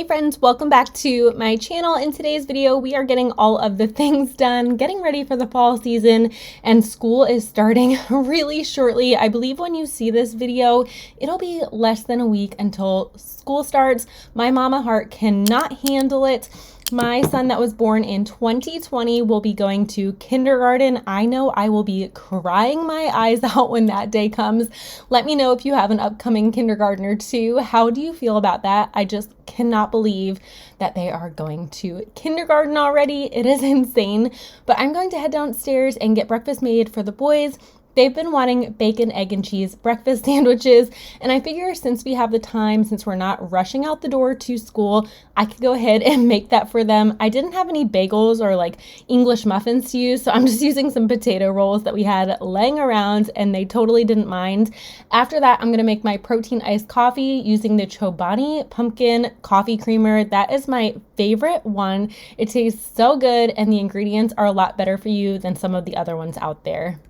Hey friends, welcome back to my channel. In today's video, we are getting all of the things done, getting ready for the fall season, and school is starting really shortly. I believe when you see this video, it'll be less than a week until school starts. My mama heart cannot handle it. My son that was born in 2020 will be going to kindergarten. I know I will be crying my eyes out when that day comes. Let me know if you have an upcoming kindergartner too. How do you feel about that? I just cannot believe that they are going to kindergarten already. It is insane. But I'm going to head downstairs and get breakfast made for the boys. They've been wanting bacon, egg, and cheese breakfast sandwiches, and I figure since we have the time, since we're not rushing out the door to school, I could go ahead and make that for them. I didn't have any bagels or like English muffins to use, so I'm just using some potato rolls that we had laying around, and they totally didn't mind. After that, I'm going to make my protein iced coffee using the Chobani pumpkin coffee creamer. That is my favorite one. It tastes so good, and the ingredients are a lot better for you than some of the other ones out there.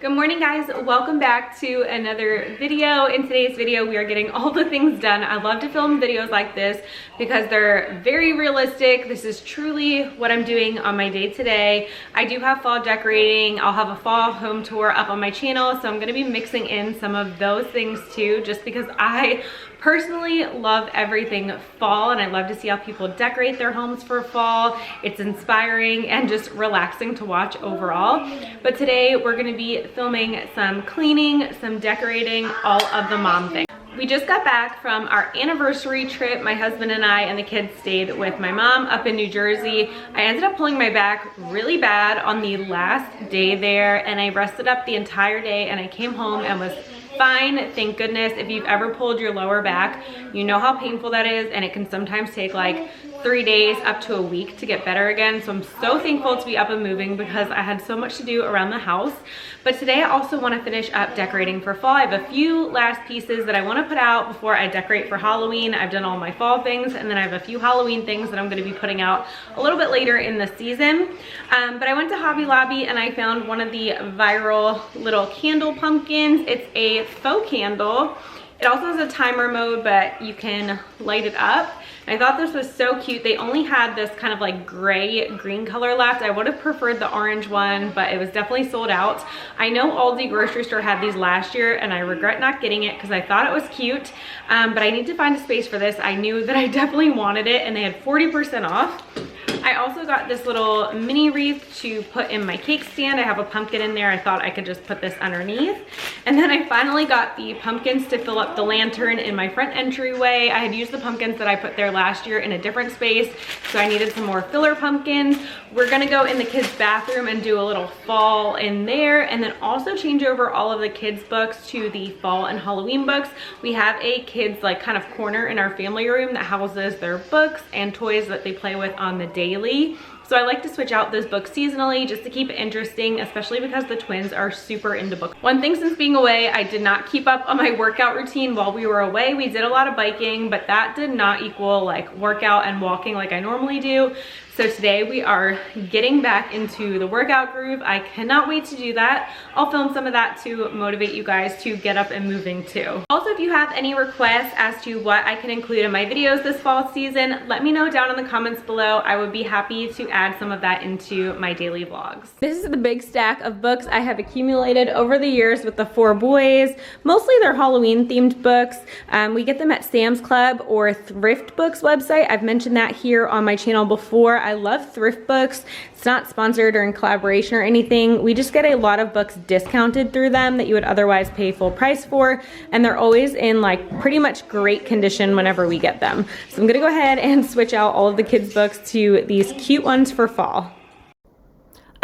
Good morning guys, welcome back to another video. In today's video we are getting all the things done. I love to film videos like this because they're very realistic. This is truly what I'm doing on my day today. I do have fall decorating. I'll have a fall home tour up on my channel, so I'm going to be mixing in some of those things too, just because I personally love everything fall and I love to see how people decorate their homes for fall. It's inspiring and just relaxing to watch overall. But today we're going to be filming some cleaning, some decorating, all of the mom things. We just got back from our anniversary trip. My husband and I and the kids stayed with my mom up in New Jersey. I ended up pulling my back really bad on the last day there, and I rested up the entire day, and I came home and was fine, thank goodness. If you've ever pulled your lower back, you know how painful that is, and it can sometimes take like 3 days up to a week to get better again. So I'm so thankful to be up and moving because I had so much to do around the house. But today I also want to finish up decorating for fall. I have a few last pieces that I want to put out before I decorate for Halloween. I've done all my fall things, and then I have a few Halloween things that I'm going to be putting out a little bit later in the season. But I went to Hobby Lobby and I found one of the viral little candle pumpkins. It's a faux candle. It also has a timer mode, but you can light it up. And I thought this was so cute. They only had this kind of like gray green color left. I would have preferred the orange one, but it was definitely sold out. I know Aldi grocery store had these last year, and I regret not getting it because I thought it was cute. But I need to find a space for this. I knew that I definitely wanted it, and they had 40% off. I also got this little mini wreath to put in my cake stand. I have a pumpkin in there. I thought I could just put this underneath. And then I finally got the pumpkins to fill up the lantern in my front entryway. I had used the pumpkins that I put there last year in a different space, so I needed some more filler pumpkins. We're gonna go in the kids' bathroom and do a little fall in there, and then also change over all of the kids' books to the fall and Halloween books. We have a kids like kind of corner in our family room that houses their books and toys that they play with on the daily. So I like to switch out those books seasonally just to keep it interesting, especially because the twins are super into books. One thing since being away, I did not keep up on my workout routine while we were away. We did a lot of biking, but that did not equal like workout and walking like I normally do. So today we are getting back into the workout groove. I cannot wait to do that. I'll film some of that to motivate you guys to get up and moving too. Also, if you have any requests as to what I can include in my videos this fall season, let me know down in the comments below. I would be happy to add some of that into my daily vlogs. This is the big stack of books I have accumulated over the years with the 4 boys. Mostly they're Halloween themed books. We get them at Sam's Club or Thrift Books website. I've mentioned that here on my channel before. I love thrift books. It's not sponsored or in collaboration or anything. We just get a lot of books discounted through them that you would otherwise pay full price for, and they're always in like pretty much great condition whenever we get them. So I'm gonna go ahead and switch out all of the kids' books to these cute ones for fall.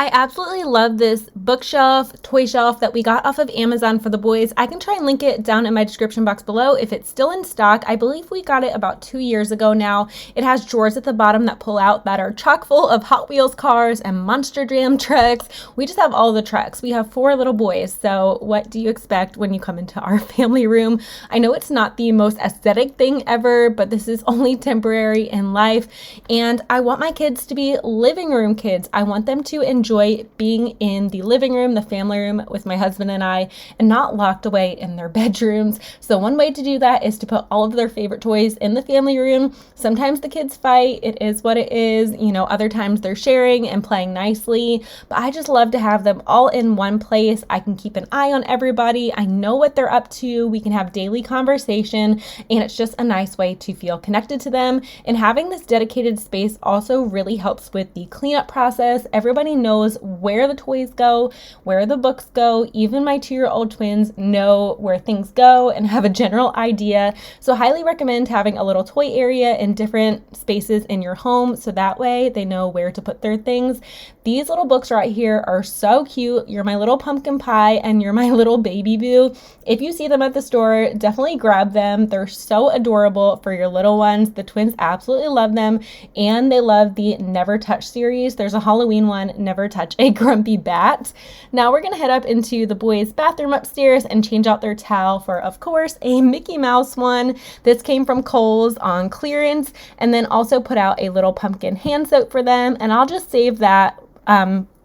I absolutely love this bookshelf, toy shelf that we got off of Amazon for the boys. I can try and link it down in my description box below if it's still in stock. I believe we got it about 2 years ago now. It has drawers at the bottom that pull out that are chock full of Hot Wheels cars and Monster Jam trucks. We just have all the trucks. We have 4 little boys, so what do you expect when you come into our family room? I know it's not the most aesthetic thing ever, but this is only temporary in life, and I want my kids to be living room kids. I want them to enjoy being in the living room, the family room with my husband and I, and not locked away in their bedrooms. So one way to do that is to put all of their favorite toys in the family room. Sometimes the kids fight, it is what it is, you know, other times they're sharing and playing nicely, but I just love to have them all in one place. I can keep an eye on everybody. I know what they're up to. We can have daily conversation, and it's just a nice way to feel connected to them. And having this dedicated space also really helps with the cleanup process. Everybody knows where the toys go, where the books go. Even my 2-year-old twins know where things go and have a general idea. So highly recommend having a little toy area in different spaces in your home, so that way they know where to put their things. These little books right here are so cute. You're my little pumpkin pie and you're my little baby boo. If you see them at the store, definitely grab them. They're so adorable for your little ones. The twins absolutely love them, and they love the Never Touch series. There's a Halloween one, Never Touch a Grumpy Bat. Now we're gonna head up into the boys' bathroom upstairs and change out their towel for, of course, a Mickey Mouse one. This came from Kohl's on clearance, and then also put out a little pumpkin hand soap for them, and I'll just save that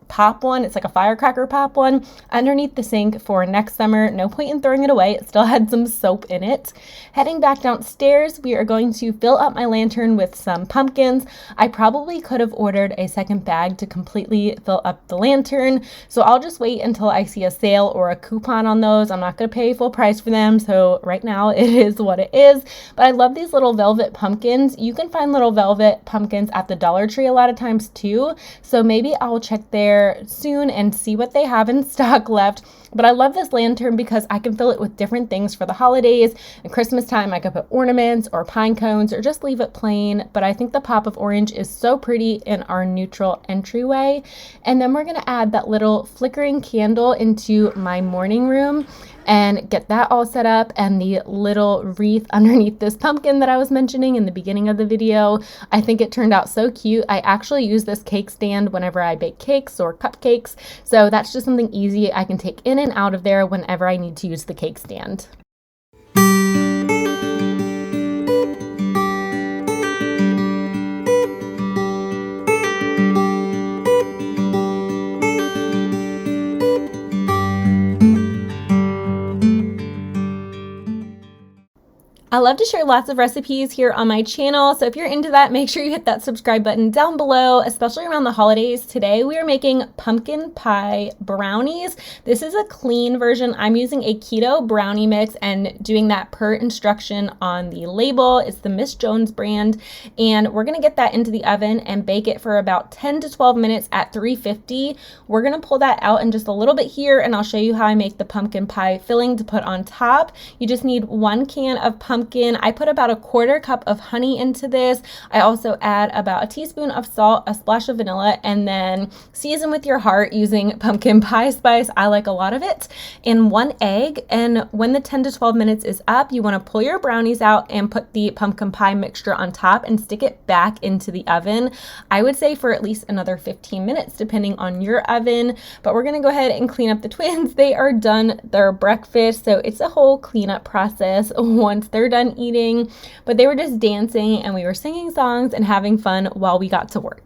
pop one. It's like a firecracker pop one underneath the sink for next summer. No point in throwing it away. It still had some soap in it. Heading back downstairs, we are going to fill up my lantern with some pumpkins. I probably could have ordered a second bag to completely fill up the lantern, so I'll just wait until I see a sale or a coupon on those. I'm not going to pay full price for them, so right now it is what it is. But I love these little velvet pumpkins. You can find little velvet pumpkins at the Dollar Tree a lot of times too, so maybe I'll check there soon and see what they have in stock left. But I love this lantern because I can fill it with different things for the holidays. At Christmas time, I could put ornaments or pine cones or just leave it plain. But I think the pop of orange is so pretty in our neutral entryway. And then we're going to add that little flickering candle into my morning room and get that all set up, and the little wreath underneath this pumpkin that I was mentioning in the beginning of the video. I think it turned out so cute. I actually use this cake stand whenever I bake cakes or cupcakes, so that's just something easy I can take in and out of there whenever I need to use the cake stand. I love to share lots of recipes here on my channel, so if you're into that, make sure you hit that subscribe button down below, especially around the holidays. Today we are making pumpkin pie brownies. This is a clean version. I'm using a keto brownie mix and doing that per instruction on the label. It's the Miss Jones brand, and we're gonna get that into the oven and bake it for about 10 to 12 minutes at 350. We're gonna pull that out in just a little bit here, and I'll show you how I make the pumpkin pie filling to put on top. You just need 1 can of pumpkin. I put about a 1/4 cup of honey into this. I also add about a teaspoon of salt, a splash of vanilla, and then season with your heart using pumpkin pie spice. I like a lot of it. And 1 egg. And when the 10 to 12 minutes is up, you want to pull your brownies out and put the pumpkin pie mixture on top and stick it back into the oven. I would say for at least another 15 minutes, depending on your oven. But we're going to go ahead and clean up the twins. They are done their breakfast, so it's a whole cleanup process once they're done eating, but they were just dancing and we were singing songs and having fun while we got to work.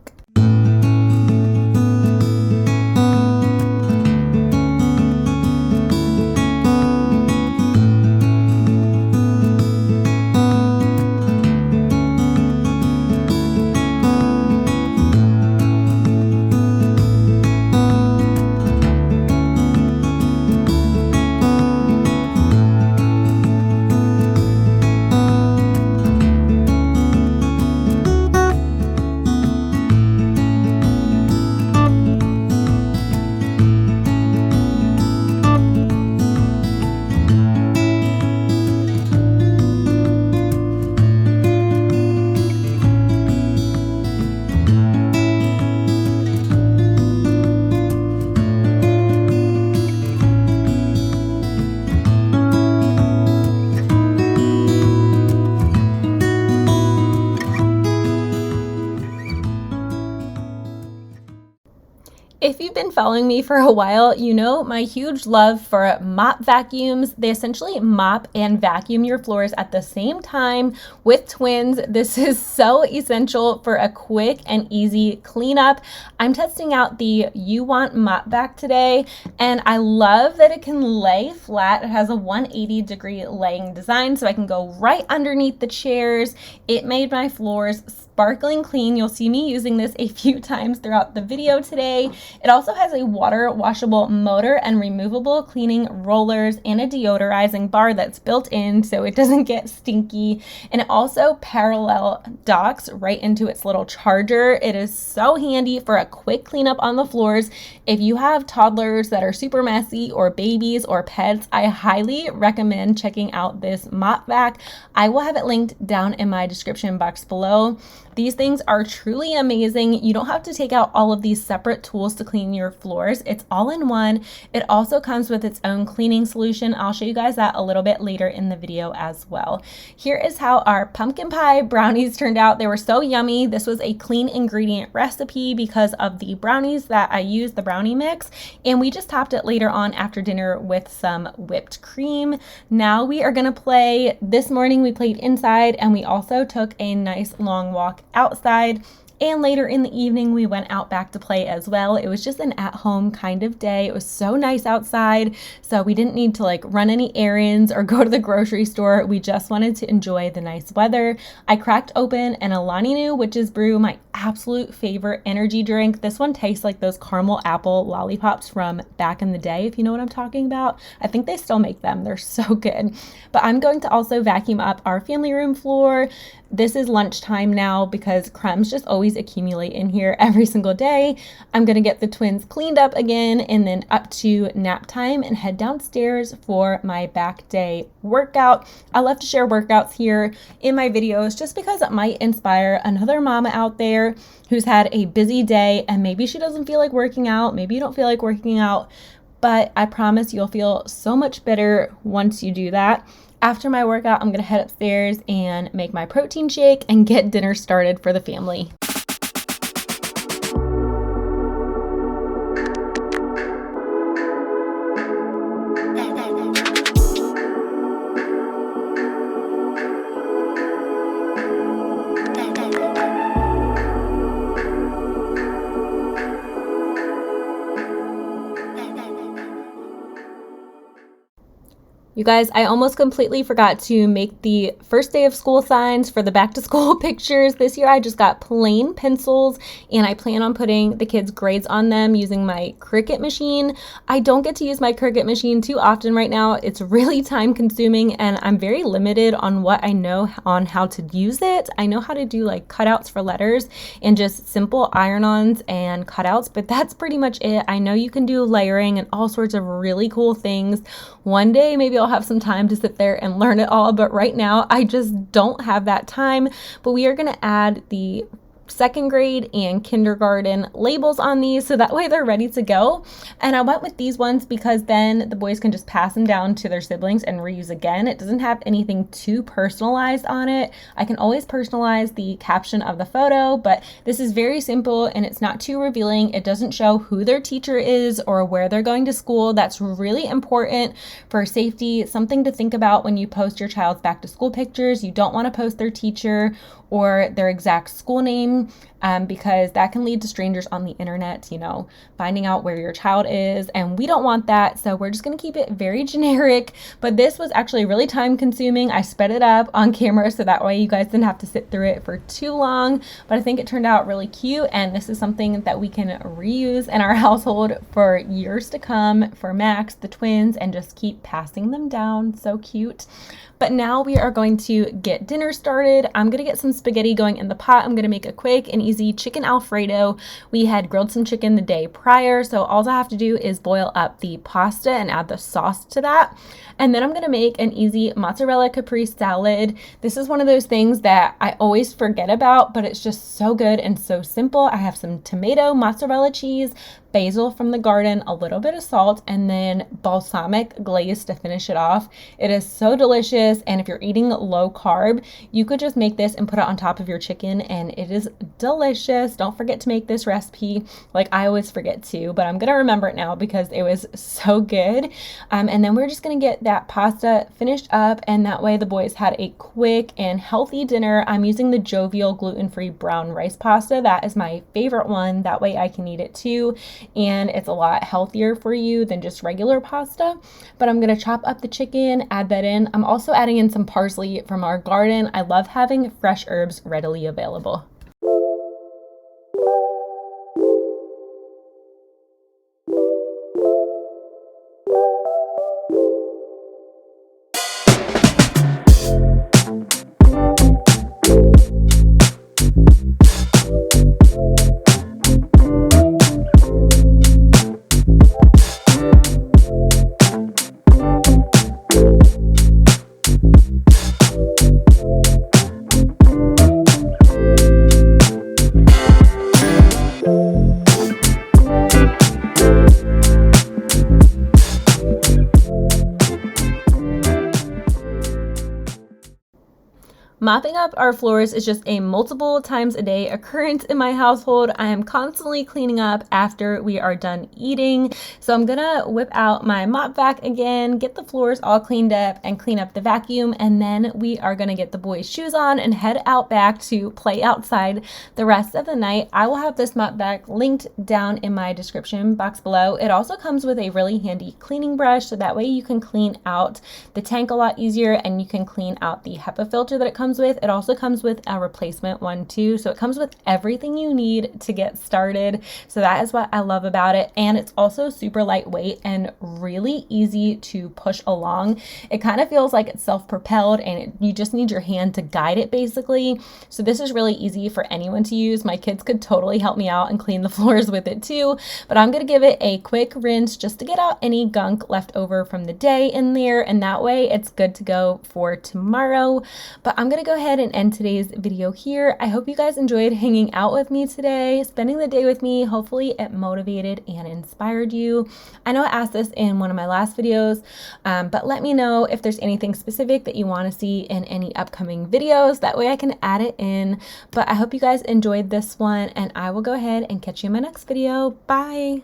you've been following me for a while, you know my huge love for mop vacuums. They essentially mop and vacuum your floors at the same time with twins. This is so essential for a quick and easy cleanup. I'm testing out the Uwant mop vac today, and I love that it can lay flat. It has a 180-degree laying design, so I can go right underneath the chairs. It made my floors sparkling clean. You'll see me using this a few times throughout the video today. It also has a water washable motor and removable cleaning rollers and a deodorizing bar that's built in so it doesn't get stinky. And it also parallel docks right into its little charger. It is so handy for a quick cleanup on the floors. If you have toddlers that are super messy or babies or pets, I highly recommend checking out this mop vac. I will have it linked down in my description box below. These things are truly amazing. You don't have to take out all of these separate tools to clean your floors. It's all in one. It also comes with its own cleaning solution. I'll show you guys that a little bit later in the video as well. Here is how our pumpkin pie brownies turned out. They were so yummy. This was a clean ingredient recipe because of the brownies that I used, the brownie mix, and we just topped it later on after dinner with some whipped cream. Now we are gonna play. This morning we played inside, and we also took a nice long walk outside, and later in the evening we went out back to play as well. It was just an at-home kind of day. It was so nice outside, so we didn't need to like run any errands or go to the grocery store. We just wanted to enjoy the nice weather. I cracked open an Alani Nu Witch's Brew, my absolute favorite energy drink. This one tastes like those caramel apple lollipops from back in the day, if you know what I'm talking about. I think they still make them. They're so good. But I'm going to also vacuum up our family room floor. This is lunchtime now because crumbs just always accumulate in here every single day. I'm gonna get the twins cleaned up again and then up to nap time and head downstairs for my back day workout. I love to share workouts here in my videos just because it might inspire another mama out there who's had a busy day and maybe she doesn't feel like working out. Maybe you don't feel like working out, but I promise you'll feel so much better once you do that. After my workout, I'm gonna head upstairs and make my protein shake and get dinner started for the family. You guys, I almost completely forgot to make the first day of school signs for the back to school pictures. This year I just got plain pencils and I plan on putting the kids' grades on them using my Cricut machine. I don't get to use my Cricut machine too often right now. It's really time consuming and I'm very limited on what I know on how to use it. I know how to do like cutouts for letters and just simple iron-ons and cutouts, but that's pretty much it. I know you can do layering and all sorts of really cool things. One day maybe I'll have some time to sit there and learn it all, but right now I just don't have that time. But we are going to add the second grade and kindergarten labels on these so that way they're ready to go. And I went with these ones because then the boys can just pass them down to their siblings and reuse again. It doesn't have anything too personalized on it. I can always personalize the caption of the photo, but this is very simple and it's not too revealing. It doesn't show who their teacher is or where they're going to school. That's really important for safety. Something to think about when you post your child's back to school pictures. You don't want to post their teacher or their exact school name because that can lead to strangers on the internet, you know, finding out where your child is, and we don't want that. So we're just going to keep it very generic, but this was actually really time consuming. I sped it up on camera so that way you guys didn't have to sit through it for too long, but I think it turned out really cute, and this is something that we can reuse in our household for years to come for Max, the twins, and just keep passing them down. So cute. But now we are going to get dinner started. I'm gonna get some spaghetti going in the pot. I'm gonna make a quick and easy chicken Alfredo. We had grilled some chicken the day prior, so all I have to do is boil up the pasta and add the sauce to that. And then I'm gonna make an easy mozzarella caprese salad. This is one of those things that I always forget about, but it's just so good and so simple. I have some tomato, mozzarella cheese, basil from the garden, a little bit of salt, and then balsamic glaze to finish it off. It is so delicious, and if you're eating low carb, you could just make this and put it on top of your chicken, and it is delicious. Don't forget to make this recipe. Like, I always forget to, but I'm gonna remember it now because it was so good. And then we're just gonna get that pasta finished up, and that way the boys had a quick and healthy dinner. I'm using the Jovial gluten-free brown rice pasta. That is my favorite one. That way I can eat it too, and it's a lot healthier for you than just regular pasta. But I'm gonna chop up the chicken, add that in. I'm also adding in some parsley from our garden. I love having fresh herbs readily available. Mopping up our floors is just a multiple times a day occurrence in my household. I am constantly cleaning up after we are done eating. So I'm gonna whip out my mop vac again, get the floors all cleaned up and clean up the vacuum. And then we are gonna get the boys' shoes on and head out back to play outside the rest of the night. I will have this mop vac linked down in my description box below. It also comes with a really handy cleaning brush, so that way you can clean out the tank a lot easier and you can clean out the HEPA filter that it comes with. It also comes with a replacement one too, so it comes with everything you need to get started. So that is what I love about it, and it's also super lightweight and really easy to push along. It kind of feels like it's self-propelled, and you just need your hand to guide it basically. So this is really easy for anyone to use. My kids could totally help me out and clean the floors with it too, but I'm gonna give it a quick rinse just to get out any gunk left over from the day in there, and that way it's good to go for tomorrow. But I'm gonna go ahead and end today's video here. I hope you guys enjoyed hanging out with me today, spending the day with me. Hopefully it motivated and inspired you. I know I asked this in one of my last videos, but let me know if there's anything specific that you want to see in any upcoming videos. That way I can add it in. But I hope you guys enjoyed this one, and I will go ahead and catch you in my next video. Bye.